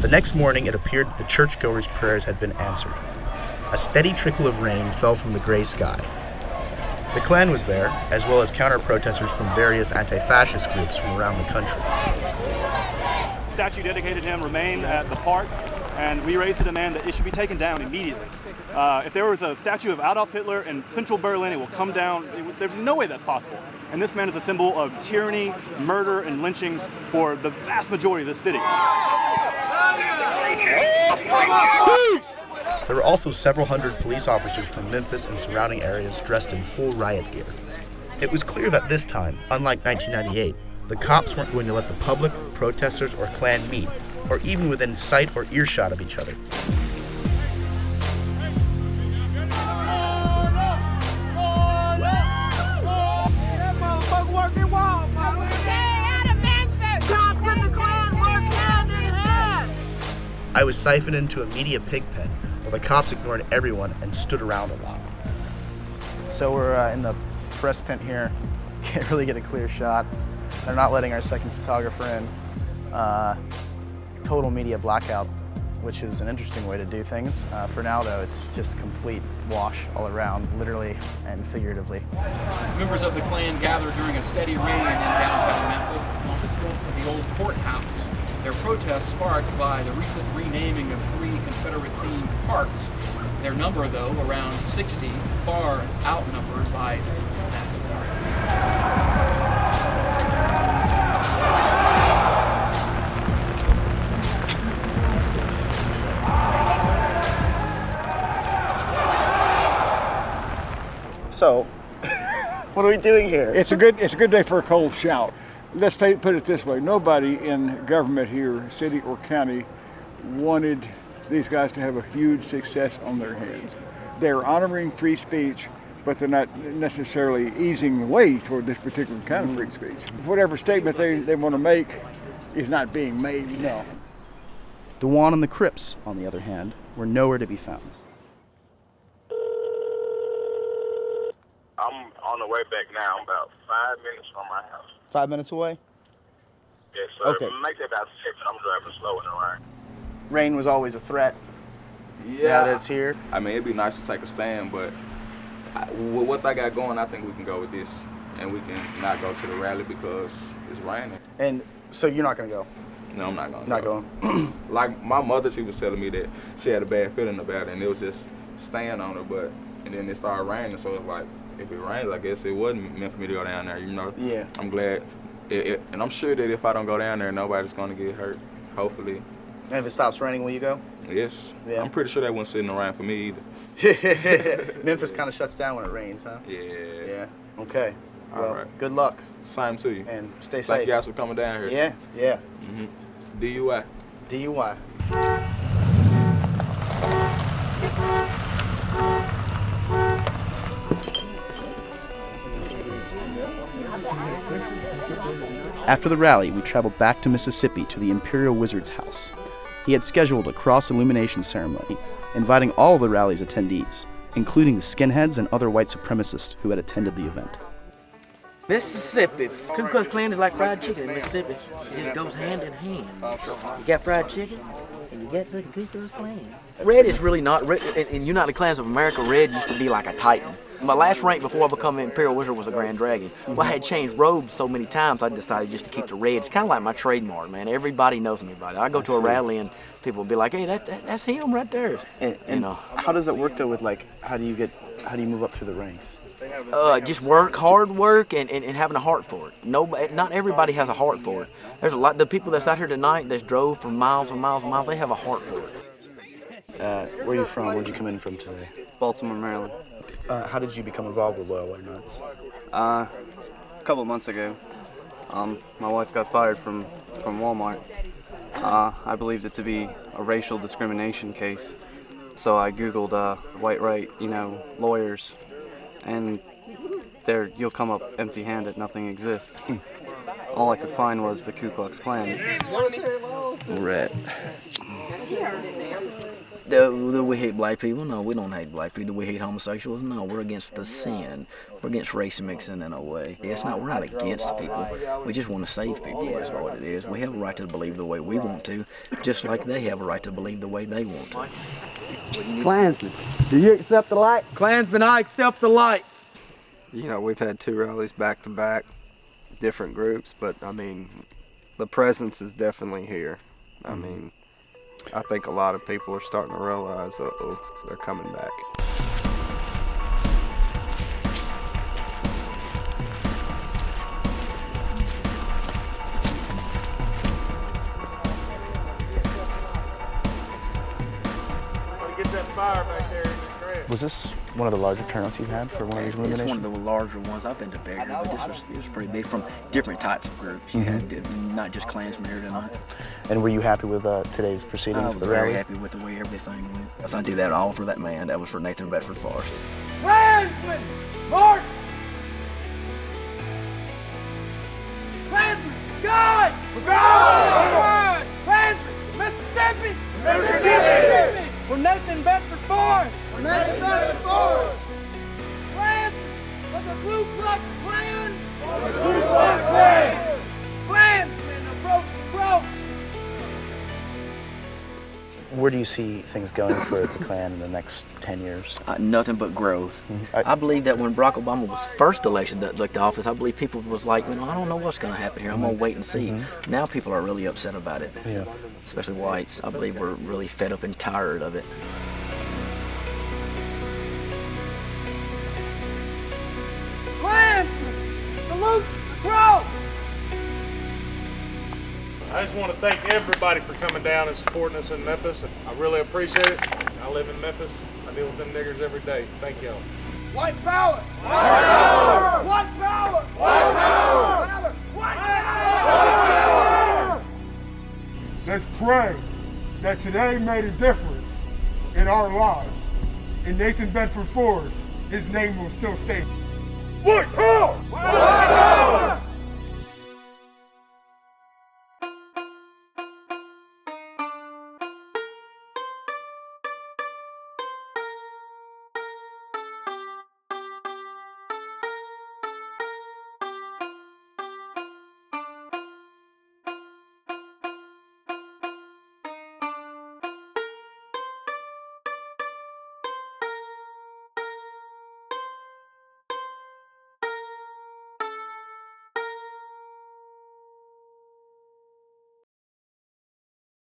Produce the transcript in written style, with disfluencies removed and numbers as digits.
The next morning, it appeared that the churchgoers' prayers had been answered. A steady trickle of rain fell from the gray sky. The Klan was there, as well as counter-protesters from various anti-fascist groups from around the country. The statue dedicated to him remained at the park, and we raised the demand that it should be taken down immediately. If there was a statue of Adolf Hitler in central Berlin, it will come down. There's no way that's possible. And this man is a symbol of tyranny, murder, and lynching for the vast majority of the city. There were also several hundred police officers from Memphis and surrounding areas dressed in full riot gear. It was clear that this time, unlike 1998, the cops weren't going to let the public, protesters, or Klan meet, or even within sight or earshot of each other. I was siphoned into a media pig pen while the cops ignored everyone and stood around a lot. So we're in the press tent here. Can't really get a clear shot. They're not letting our second photographer in. Total media blackout, which is an interesting way to do things. For now, though, it's just complete wash all around, literally and figuratively. Members of the Klan gathered during a steady rain in downtown Memphis on the slope of the old courthouse. Their protest sparked by the recent renaming of 3 Confederate-themed parks. Their number, though, around 60, far outnumbered by So, what are we doing here? It's a good day for a cold shout. Let's put it this way, nobody in government here, city or county, wanted these guys to have a huge success on their hands. They're honoring free speech, but they're not necessarily easing the way toward this particular kind of free speech. Whatever statement they want to make is not being made. No. DaJuan and the Crips, on the other hand, were nowhere to be found. I'm on the way back now. I'm about 5 minutes from my house. 5 minutes away? Yes, sir. Okay. Make it about 6. I'm driving slow in the rain. Rain was always a threat. Yeah. Now that it's here. I mean, it'd be nice to take a stand, but with what I got going, I think we can go with this. And we can not go to the rally because it's raining. And so you're not going to go? No, I'm not going to Not go. going. Like my mother, she was telling me that she had a bad feeling about it, and it was just staying on her, and then it started raining, so it's like, if it rains, I guess it wasn't meant for me to go down there, you know? Yeah. I'm glad, and I'm sure that if I don't go down there, nobody's going to get hurt, hopefully. And if it stops raining, will you go? Yes. Yeah. I'm pretty sure that wouldn't sit in the rain for me either. Memphis kind of shuts down when it rains, huh? Yeah. Yeah. Okay. Well, all right. Good luck. Same to you. And stay safe. Thank you guys for coming down here. Yeah, yeah. Mm-hmm. DUI. DUI. After the rally, we traveled back to Mississippi to the Imperial Wizard's house. He had scheduled a cross-illumination ceremony, inviting all of the rally's attendees, including the skinheads and other white supremacists who had attended the event. Mississippi. Ku Klux Klan is like fried chicken in Mississippi. It just goes hand in hand. You got fried chicken, and you got the Ku Klux Klan. Red is really not, in United Klans of America, red used to be like a titan. My last rank before I became an Imperial Wizard was a Grand Dragon. Well, I had changed robes so many times, I decided just to keep the red. It's kind of like my trademark, man. Everybody knows me by it. I go to a rally and people will be like, hey, that's him right there. And you know. How does it work though with like, how do you move up through the ranks? Just hard work, and having a heart for it. Not everybody has a heart for it. There's a lot, the people that's out here tonight that drove for miles and miles and miles, they have a heart for it. Where are you from? Where'd you come in from today? Baltimore, Maryland. How did you become involved with Loyal White Knights? A couple of months ago. My wife got fired from Walmart. I believed it to be a racial discrimination case. So I Googled white right, lawyers, and there you'll come up empty-handed, nothing exists. All I could find was the Ku Klux Klan. Red. Do we hate black people? No, we don't hate black people. Do we hate homosexuals? No, we're against the sin. We're against race mixing in a way. We're not against people. We just want to save people, is what it is. We have a right to believe the way we want to, just like they have a right to believe the way they want to. Klansman, do you accept the light? Klansman, I accept the light. You know, we've had 2 rallies back to back, different groups, but I mean, the presence is definitely here. I mean, I think a lot of people are starting to realize, uh-oh, they're coming back. Get that fire back there in the crib. Was this one of the larger turnouts you've had for one of these illuminations? It's one of the larger ones. I've been to bigger, but this was pretty big from different types of groups. You had not just Klansmen here tonight. And were you happy with today's proceedings of the rally? Very happy with the way everything went. I did that all for that man. That was for Nathan Bedford Forrest. Klansmen, march! Klansmen, God! God! Klansmen, Mississippi! Mississippi! For Nathan Bedford Forrest! For Nathan Bedford Forrest! Klansmen, for the Ku Klux Klan! For the Ku Klux Klan! Klansmen, approach the rope! Where do you see things going for the Klan in the next 10 years? Nothing but growth. I believe that when Barack Obama was first elected to office, I believe people was like, I don't know what's going to happen here. I'm going to wait and see. Now people are really upset about it, especially whites. I believe we're really fed up and tired of it. Klansmen, salute the cross! I just want to thank everybody for coming down and supporting us in Memphis. I really appreciate it. I live in Memphis. I deal with them niggers every day. Thank y'all. White power! White power! White power! White power! White power! Let's pray that today made a difference in our lives. In Nathan Bedford Forrest, his name will still stay. White power!